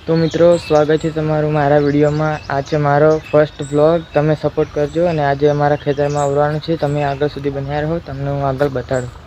તો મિત્રો સ્વાગત છે તમારું મારા વિડીયોમાં। આ છે મારો ફર્સ્ટ વ્લોગ। તમે સપોર્ટ કરજો અને આજે અમારા ખેતરમાં આવવાનું છે। તમે આગળ સુધી બન્યા રહો, તમને હું આગળ બતાડું।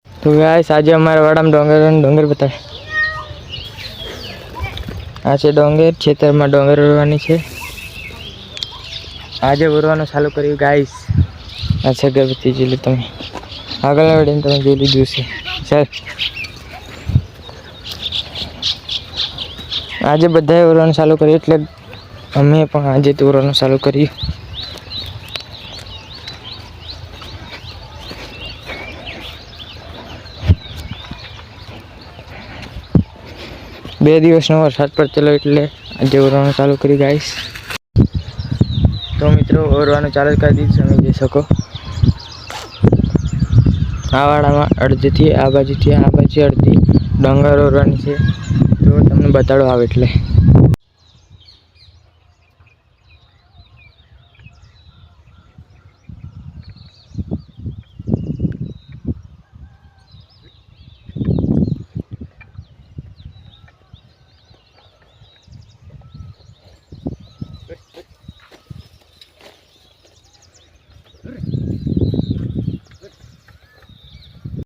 તો ગાઈસ આજે અમારા વાડામાં ડોંગર બતાવે। આ છે ડોંગર, ખેતરમાં ડોંગર રોવાની છે। આજે રોવાનું ચાલુ કર્યું ગાઈસ। આ છે ગણપતિ જેટલું તમે આગળ વળીને તમે જોઈ લીધું છે સર। આજે બધાએ રોવાનું ચાલુ કર્યું એટલે અમે પણ આજે રોવાનું ચાલુ કર્યું। બે દિવસનો વરસાદ પડતેલો એટલે આજે ઓરવાનું ચાલુ કર્યું ગાઈસ। તો મિત્રો ઓરવાનું ચાલુ કરી દીધું, તમે જોઈ શકો। આ વાડામાં અડધીથી આ બાજુથી આ બાજુ અડધી ડોંગર ઓરવાની છે। તો તમને બતાડો આવે એટલે